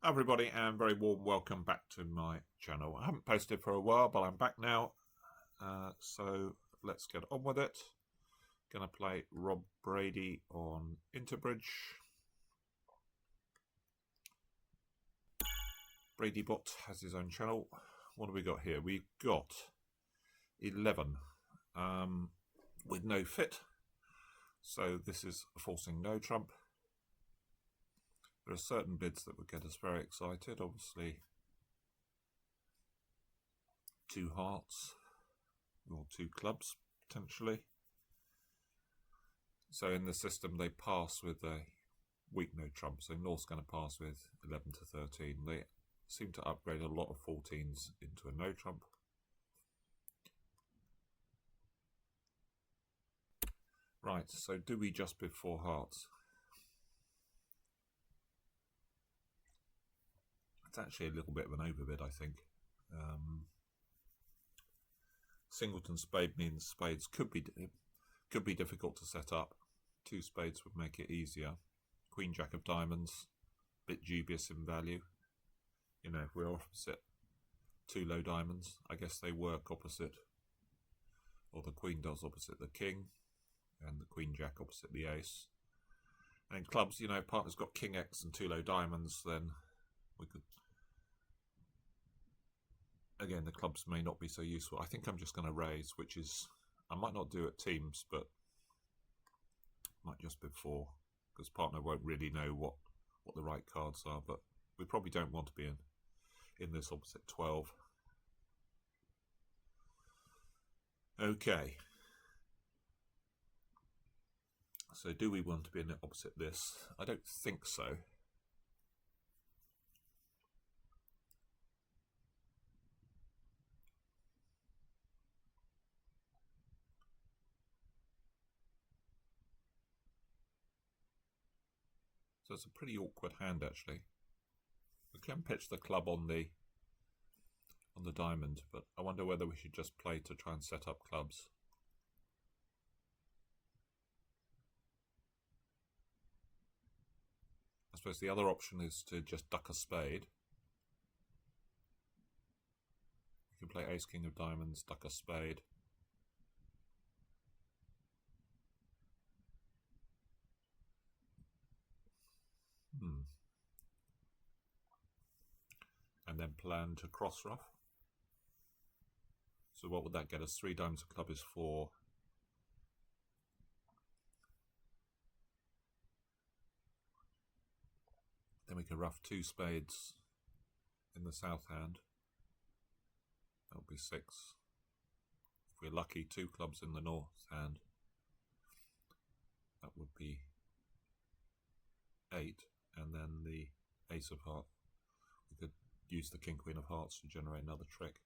Everybody, and very warm welcome back to my channel. I haven't posted for a while, but I'm back now, so let's get on with it. Gonna play Rob Brady on Interbridge. Bradybot has his own channel. What have we got here? We've got 11 with no fit, so this is forcing no trump. There are certain bids that would get us very excited, obviously 2 hearts or 2 clubs potentially. So in the system they pass with a weak no trump, so North's going to pass with 11 to 13. They seem to upgrade a lot of 14s into a no trump. Right, so do we just bid 4 hearts? It's actually a little bit of an overbid, I think. Singleton spade means spades could be difficult to set up. 2 spades would make it easier. Queen jack of diamonds, bit dubious in value. You know, if we're opposite 2 low diamonds, I guess they work opposite, or the queen does opposite the king, and the queen jack opposite the ace. And in clubs, you know, if partner's got king X and 2 low diamonds, then we could, again, the clubs may not be so useful. I think I'm just going to raise, which is, I might not do it teams, but might just bid 4, because partner won't really know what the right cards are, but we probably don't want to be in this opposite 12. Okay. So do we want to be in the opposite this? I don't think so. So it's a pretty awkward hand, actually. We can pitch the club on the diamond, but I wonder whether we should just play to try and set up clubs. I suppose the other option is to just duck a spade. We can play ace king of diamonds, duck a spade. And then plan to cross ruff. So what would that get us? 3 diamonds a club is 4. Then we can ruff 2 spades in the south hand. That would be 6. If we're lucky, 2 clubs in the north hand. That would be 8. And then the ace of hearts. We could use the king queen of hearts to generate another trick.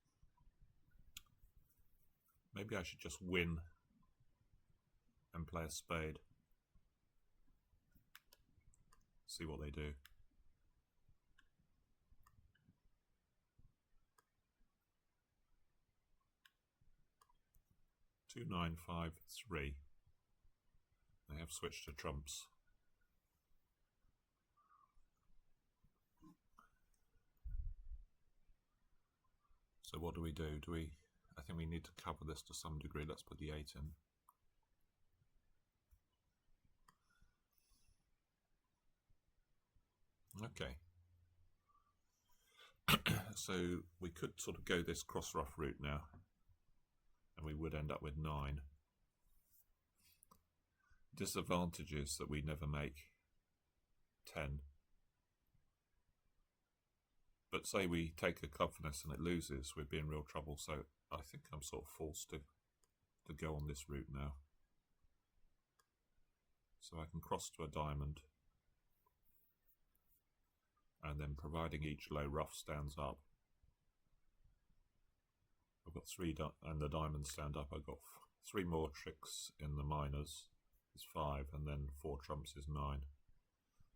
Maybe I should just win and play a spade. See what they do. Two, 9, 5, 3. They have switched to trumps. So what do we do? I think we need to cover this to some degree. Let's put the 8 in. Okay. So we could sort of go this cross ruff route now, and we would end up with 9. Disadvantage is that we never make 10. But say we take a club finesse and it loses, we'd be in real trouble. So I think I'm sort of forced to go on this route now. So I can cross to a diamond. And then providing each low ruff stands up. I've got 3 and the diamonds stand up. I've got 3 more tricks in the minors. It's 5, and then 4 trumps is 9.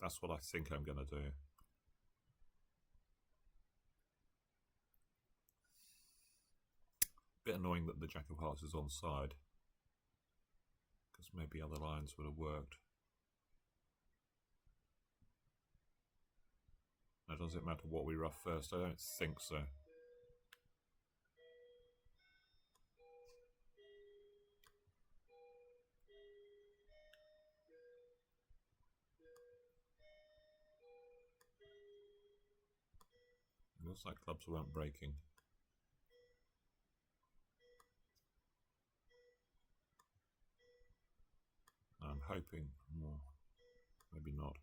That's what I think I'm going to do. Bit annoying that the jack of hearts is onside, because maybe other lines would have worked. Now, Does it matter what we ruff first? I don't think so. It looks like clubs weren't breaking. I'm hoping, well, maybe not.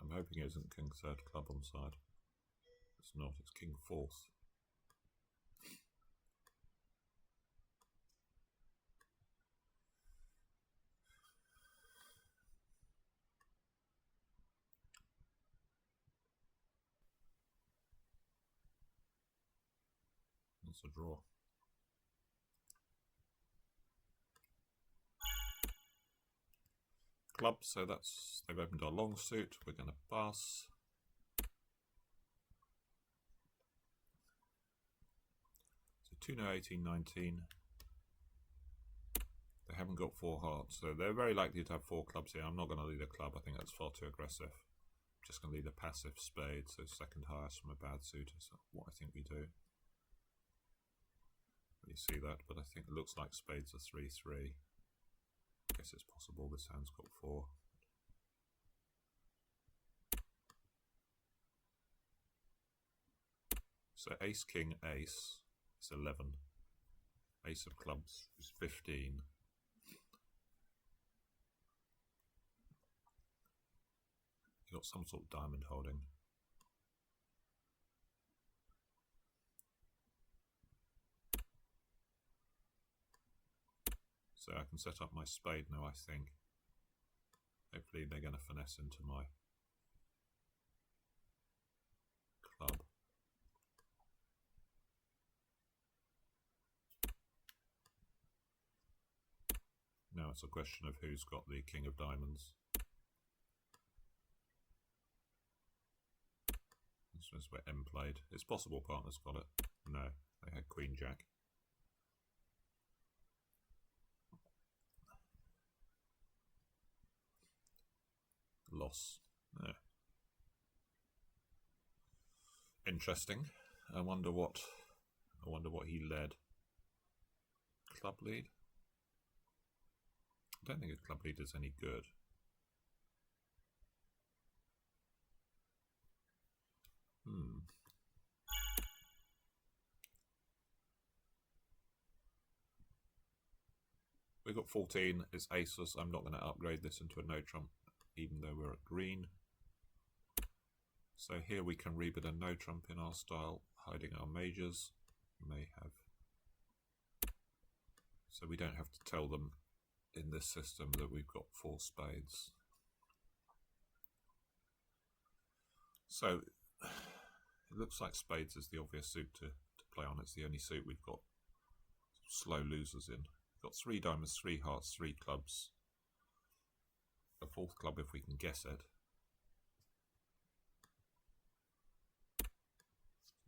I'm hoping it isn't king third club on side. It's not, it's king fourth. That's a draw. Club, so that's, they've opened our long suit, we're going to pass. So 2 no 18, 19. They haven't got 4 hearts, so they're very likely to have 4 clubs here. I'm not going to lead a club, I think that's far too aggressive. I'm just going to lead a passive spade, so second highest from a bad suit is what I think we do. You see that, but I think it looks like spades are 3-3. I guess it's possible this hand's got 4. So ace, king, ace is 11. Ace of clubs is 15. You've got some sort of diamond holding. So I can set up my spade now, I think. Hopefully they're going to finesse into my club. Now it's a question of who's got the king of diamonds. This was where M played. It's possible partner's got it. No, they had queen jack. Loss. No. Interesting. I wonder what he led. Club lead? I don't think a club lead is any good. We've got 14, it's aceless. I'm not going to upgrade this into a no trump, even though we're at green. So here we can rebid a no trump in our style, hiding our majors. We may have. So we don't have to tell them in this system that we've got 4 spades. So it looks like spades is the obvious suit to play on. It's the only suit we've got slow losers in. We've got 3 diamonds, 3 hearts, 3 clubs. A 4th club if we can guess it.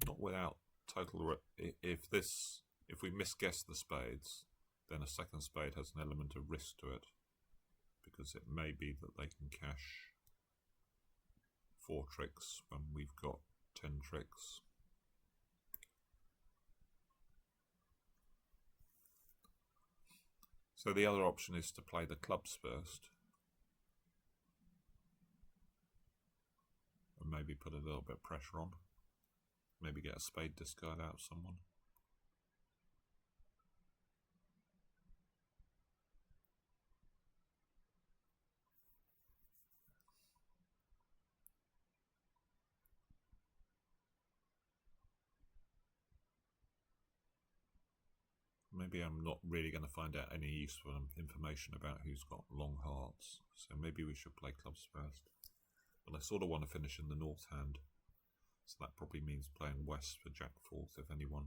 Not without total. If we misguess the spades, then a second spade has an element of risk to it, because it may be that they can cash 4 tricks when we've got 10 tricks. So the other option is to play the clubs first, and maybe put a little bit of pressure on. Maybe get a spade discard out of someone. Maybe I'm not really going to find out any useful information about who's got long hearts, so maybe we should play clubs first. But I sort of want to finish in the north hand, so that probably means playing west for jack fourth, if anyone.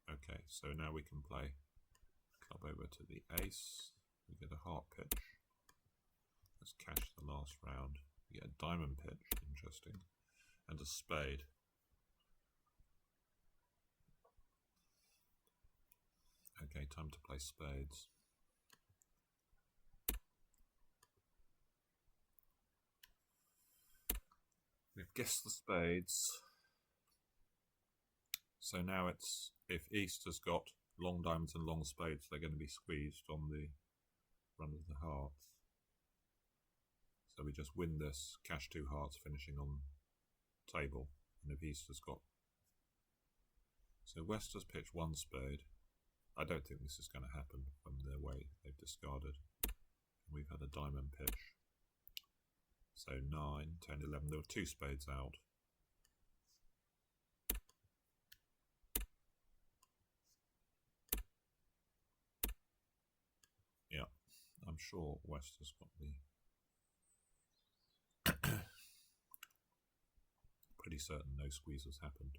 Okay, so now we can play club over to the ace. We get a heart pitch. Let's cash the last round. We get a diamond pitch, interesting, and a spade. Okay, time to play spades. We've guessed the spades. So now it's, if East has got long diamonds and long spades, they're going to be squeezed on the run of the hearts. So we just win this, cash 2 hearts, finishing on table. And if East has got... So West has pitched 1 spade. I don't think this is going to happen from the way they've discarded. We've had a diamond pitch. So 9, 10, 11. There were 2 spades out. Yeah, I'm sure West has got the... Pretty certain no squeezes happened.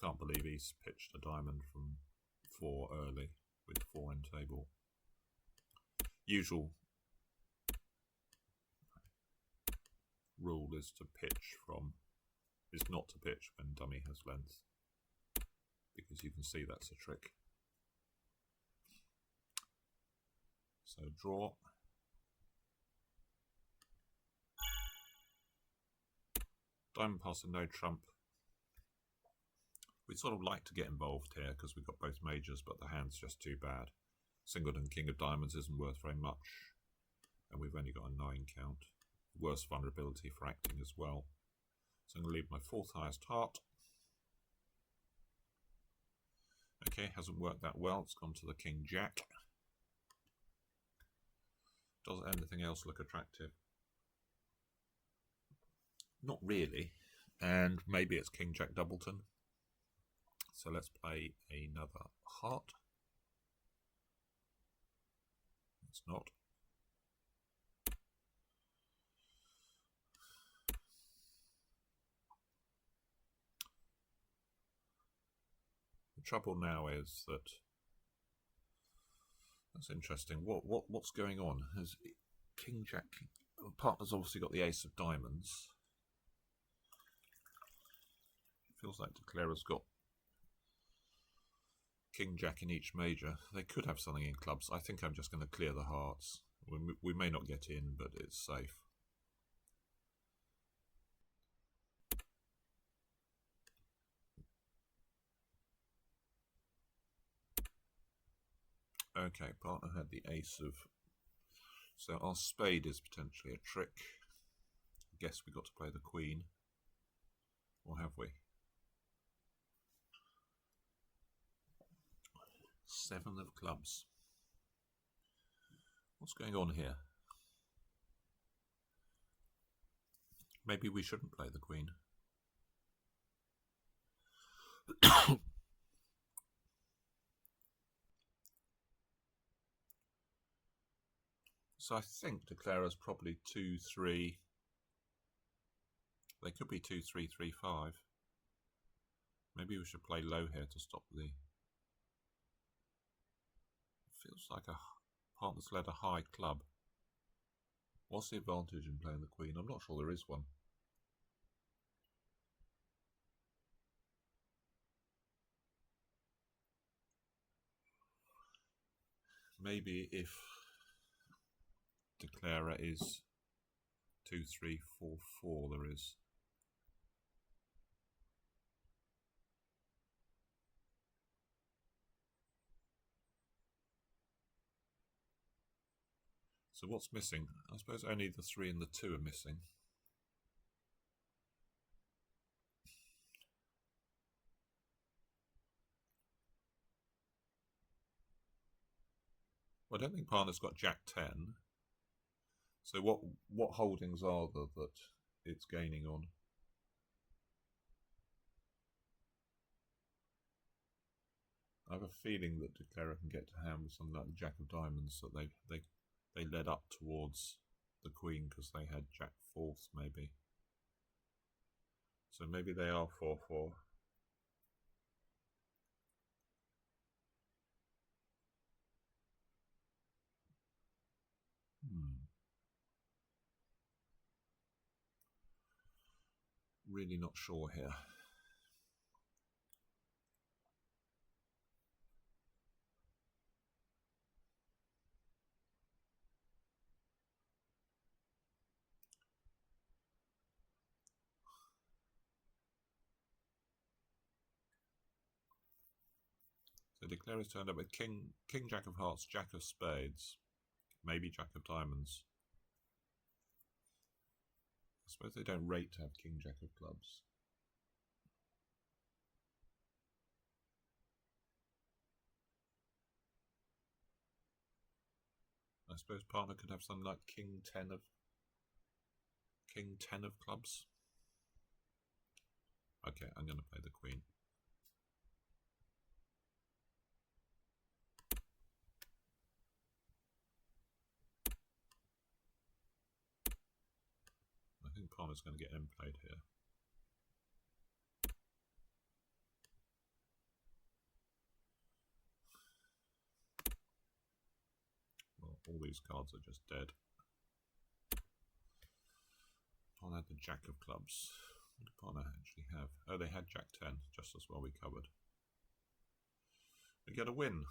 Can't believe East pitched a diamond from 4 early with 4 in table. Usual rule is not to pitch when dummy has length, because you can see that's a trick. So draw. Diamond pass and no trump. We'd sort of like to get involved here because we've got both majors, but the hand's just too bad. Singleton King of Diamonds isn't worth very much, and we've only got a 9 count. Worse vulnerability for acting as well. So I'm going to leave my 4th highest heart. Okay, hasn't worked that well. It's gone to the King Jack. Does anything else look attractive? Not really. And maybe it's King Jack Doubleton. So let's play another heart. It's not. The trouble now is that that's interesting. What's going on? Has King Jack partner's obviously got the ace of diamonds. Feels like Declarer's got King Jack in each major. They could have something in clubs. I think I'm just going to clear the hearts. We may not get in, but it's safe. Okay, partner had the ace of... So our spade is potentially a trick. I guess we got to play the queen. Or have we? 7 of clubs. What's going on here? Maybe we shouldn't play the queen. So I think Declarer's probably 2-3. They could be 2-3, 3-5. Maybe we should play low here to stop the... Feels like a partner's led a high club. What's the advantage in playing the queen? I'm not sure there is one. Maybe if Declarer is 2-3, 4-4, there is. So what's missing? I suppose only the 3 and the 2 are missing. Well, I don't think partner's got Jack 10. So what holdings are there that it's gaining on? I have a feeling that Declarer can get to hand with something like the Jack of Diamonds, that they led up towards the Queen because they had Jack 4th maybe. So maybe they are 4-4. Really not sure here. declare is turned up with king, jack of hearts, jack of spades, maybe jack of diamonds. I suppose they don't rate to have king, jack of clubs. I suppose partner could have something like king, 10 of clubs. Okay, I'm going to play the queen. I think partner's going to get end played here. Well, all these cards are just dead. Partner had the jack of clubs. What did partner actually have? Oh, they had jack 10, just as well we covered. We get a win.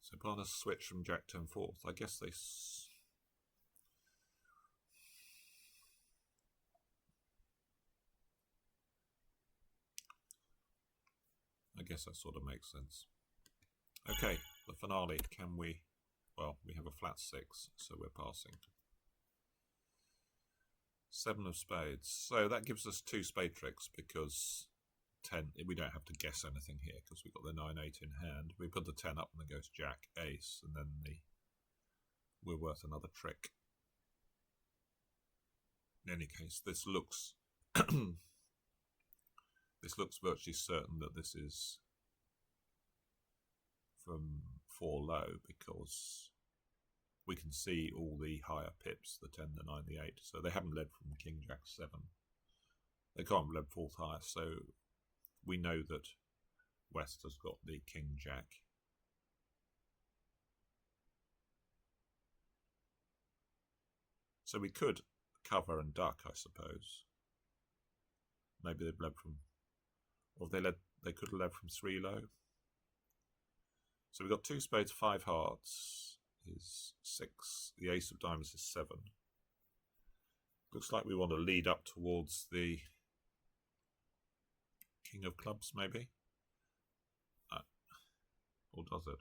So partner switch from jack 10 fourth. I guess they... I guess that sort of makes sense. Okay, the finale. Can we... Well, we have a flat 6, so we're passing. 7 of spades. So that gives us 2 spade tricks because 10, we don't have to guess anything here because we've got the 9-8 in hand. We put the 10 up and then goes jack, ace, and then we're worth another trick. In any case, this looks this looks virtually certain that this is from 4 low because we can see all the higher pips, the 10, the 9, the 8. So they haven't led from king, jack, 7. They can't have led fourth highest, so we know that West has got the king, jack. So we could cover and duck, I suppose. Maybe they've led from, or they could have led from 3 low. So we've got 2 spades, 5 hearts is 6. The ace of diamonds is 7. Looks like we want to lead up towards the king of clubs, maybe. Or does it?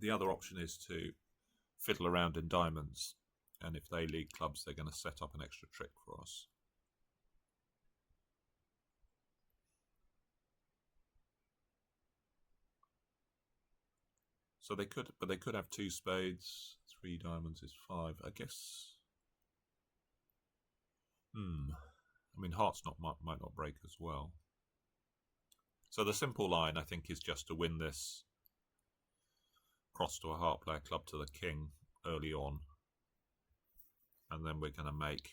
The other option is to fiddle around in diamonds, and if they lead clubs, they're going to set up an extra trick for us. So they could, but they could have 2 spades, 3 diamonds is 5. I guess. I mean, hearts might not break as well. So the simple line, I think, is just to win this. Cross to a heart, play a club to the king early on, and then we're going to make,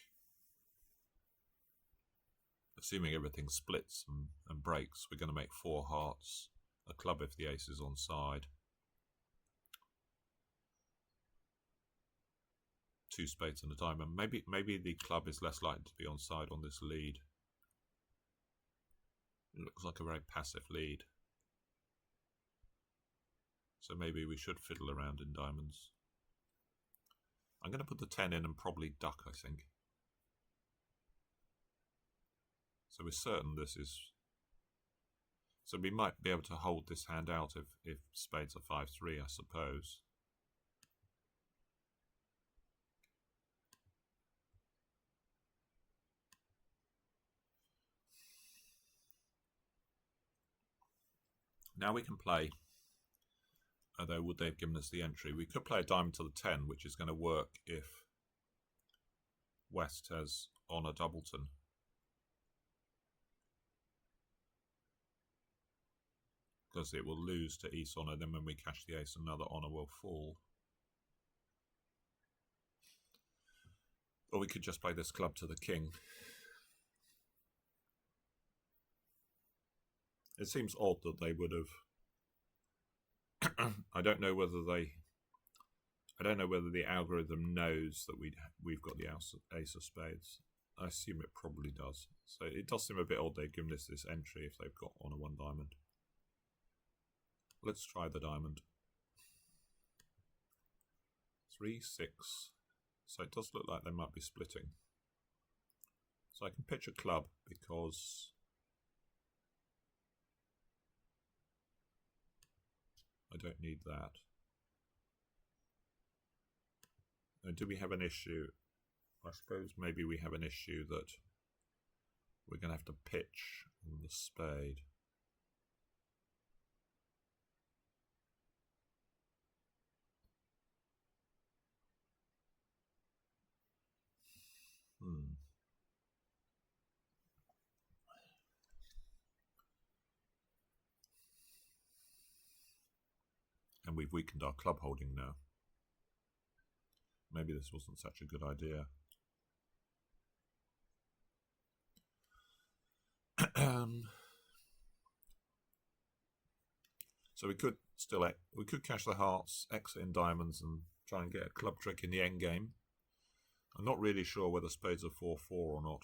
assuming everything splits and breaks, we're going to make 4 hearts, a club if the ace is on side, 2 spades and a diamond. Maybe the club is less likely to be on side on this lead. It looks like a very passive lead. So maybe we should fiddle around in diamonds. I'm going to put the 10 in and probably duck, I think. So we're certain this is... So we might be able to hold this hand out if spades are 5-3, I suppose. Now we can play, although would they have given us the entry? We could play a diamond to the 10, which is going to work if West has on a doubleton. Because it will lose to East honour, then when we cash the ace, another honour will fall. Or we could just play this club to the king. It seems odd that they would have. I don't know whether the algorithm knows that we've got the ace of spades. I assume it probably does. So it does seem a bit odd they've given us this entry if they've got on a 1 diamond. Let's try the diamond. 3, 6. So it does look like they might be splitting. So I can pitch a club because I don't need that. Now, do we have an issue? I suppose maybe we have an issue that we're going to have to pitch on the spade. And we've weakened our club holding now. Maybe this wasn't such a good idea. So we could cash the hearts, exit in diamonds, and try and get a club trick in the end game. I'm not really sure whether spades are 4-4 or not.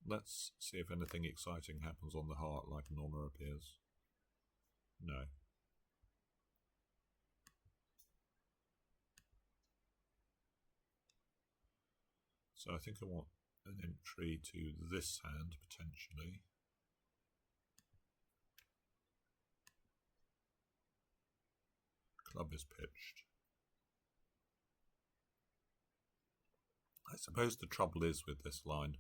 Let's see if anything exciting happens on the heart like Norma appears. No. So I think I want an entry to this hand, potentially. Club is pitched. I suppose the trouble is with this line.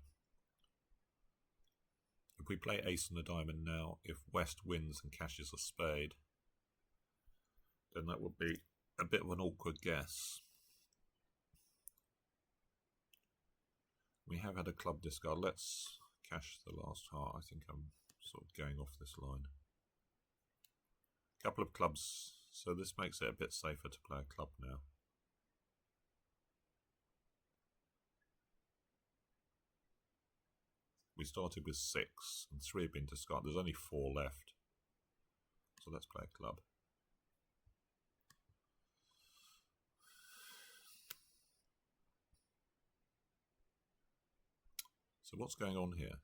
If we play ace and a diamond now, if West wins and cashes a spade, then that would be a bit of an awkward guess. We have had a club discard. Let's cash the last heart. I think I'm sort of going off this line. Couple of clubs, so this makes it a bit safer to play a club now. We started with 6 and 3 have been discarded. There's only 4 left. So let's play a club. So what's going on here?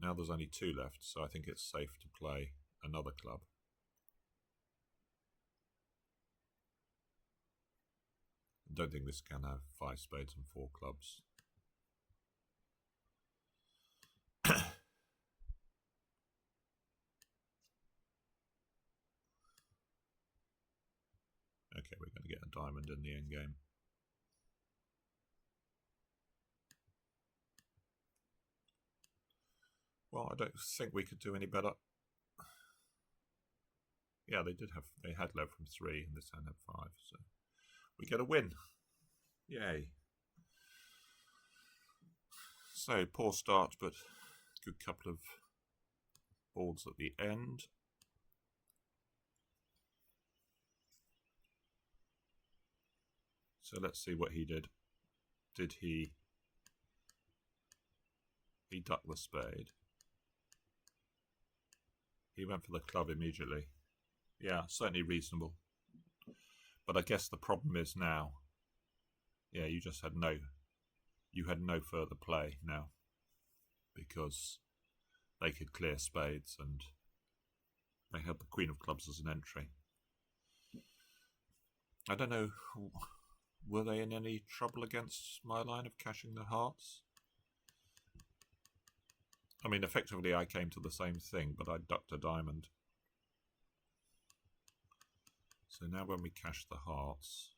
Now there's only 2 left, so I think it's safe to play another club. I don't think this can have 5 spades and 4 clubs. Okay, we're going to get a diamond in the end game. Well, I don't think we could do any better. Yeah, they had led from 3 and this hand had 5, so we get a win. Yay. So, poor start, but good couple of boards at the end. So let's see what he did. Did he ducked the spade? He went for the club immediately. Yeah, certainly reasonable. But I guess the problem is now, yeah, you had no further play now because they could clear spades and they had the Queen of Clubs as an entry. I don't know, were they in any trouble against my line of cashing the hearts? I mean, effectively I came to the same thing, but I ducked a diamond. So now when we cash the hearts...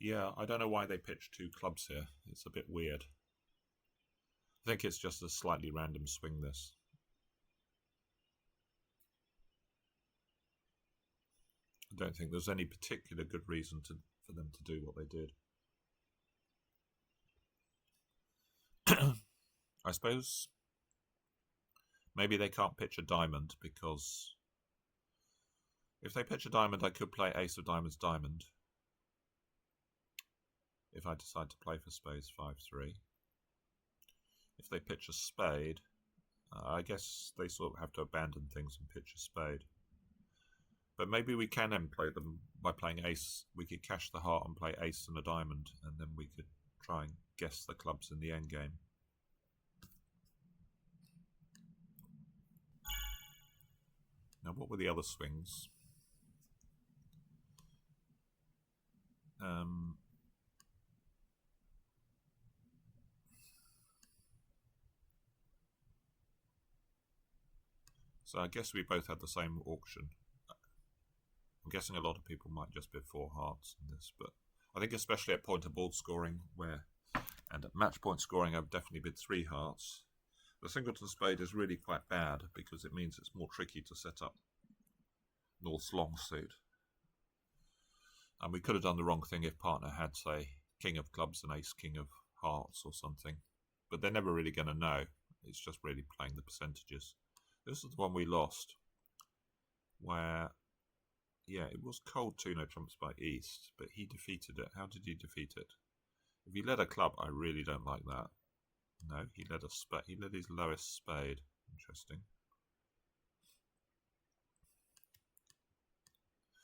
Yeah, I don't know why they pitched 2 clubs here. It's a bit weird. I think it's just a slightly random swing, this. I don't think there's any particular good reason for them to do what they did. I suppose maybe they can't pitch a diamond because if they pitch a diamond, I could play ace of diamonds diamond. If I decide to play for spades 5-3. If they pitch a spade, I guess they sort of have to abandon things and pitch a spade. But maybe we can then play them by playing ace. We could cash the heart and play ace and a diamond, and then we could try and guess the clubs in the end game. Now, what were the other swings? So I guess we both had the same auction. I'm guessing a lot of people might just bid 4 hearts in this, but I think especially at point of board scoring and at match point scoring I've definitely bid 3 hearts. The singleton spade is really quite bad because it means it's more tricky to set up North's long suit. And we could have done the wrong thing if partner had, say, king of clubs and ace king of hearts or something. But they're never really going to know. It's just really playing the percentages. This is the one we lost, where, yeah, it was cold 2-no trumps by East, but he defeated it. How did he defeat it? If he led a club, I really don't like that. No, he led a spade. He led his lowest spade. Interesting.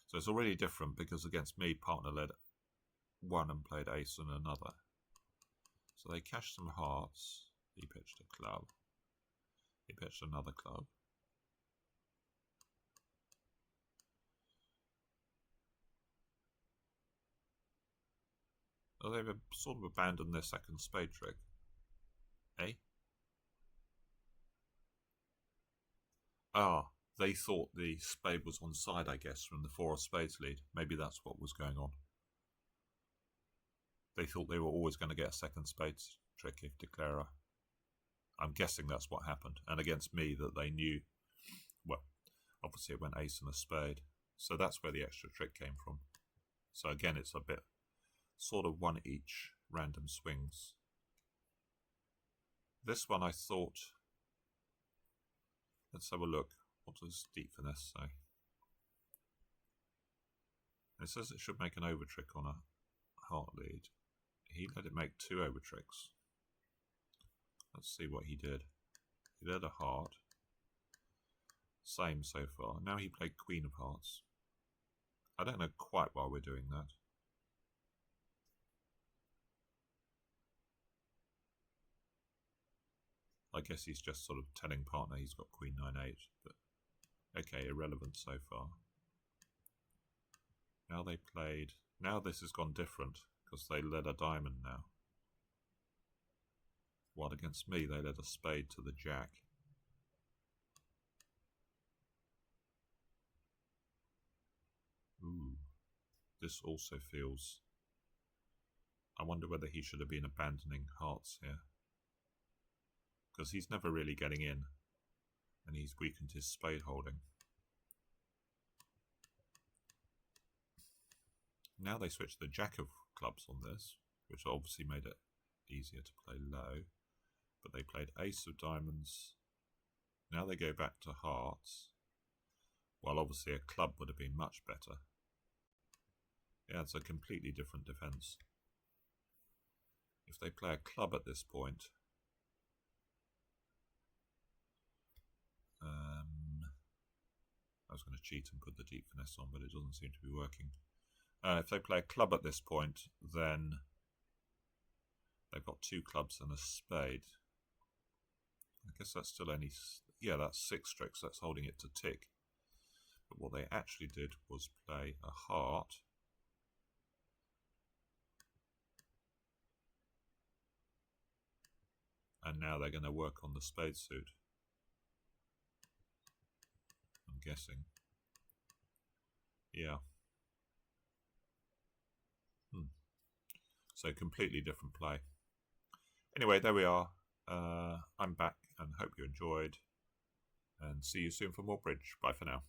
So it's already different because against me, partner led 1 and played ace and another. So they cashed some hearts. He pitched a club. He pitched another club. Oh, they've sort of abandoned their second spade trick. Eh? Ah, they thought the spade was on side, I guess, from the 4 of spades lead. Maybe that's what was going on. They thought they were always going to get a second spades trick if declarer. I'm guessing that's what happened. And against me, that they knew, well, obviously it went ace and a spade. So that's where the extra trick came from. So again, it's a bit sort of 1 each random swings. This one I thought, let's have a look. What does deep finesse say? It says it should make an over trick on a heart lead. He let it make 2 over tricks. Let's see what he did. He led a heart. Same so far. Now he played queen of hearts. I don't know quite why we're doing that. I guess he's just sort of telling partner he's got queen 9-8, but okay, irrelevant so far. Now they played, now this has gone different because they led a diamond now. While against me they led a spade to the jack. Ooh, this also feels, I wonder whether he should have been abandoning hearts here. Because he's never really getting in, and he's weakened his spade holding. Now they switch the jack of clubs on this, which obviously made it easier to play low. But they played ace of diamonds. Now they go back to hearts. Well, obviously a club would have been much better. Yeah, it's a completely different defense. If they play a club at this point, I was going to cheat and put the deep finesse on, but it doesn't seem to be working. If they play a club at this point, then they've got 2 clubs and a spade. I guess that's still only, yeah, that's 6 tricks, that's holding it to tick. But what they actually did was play a heart. And now they're going to work on the spade suit. I'm guessing. Yeah. So completely different play. Anyway, there we are. I'm back and hope you enjoyed. And see you soon for more bridge. Bye for now.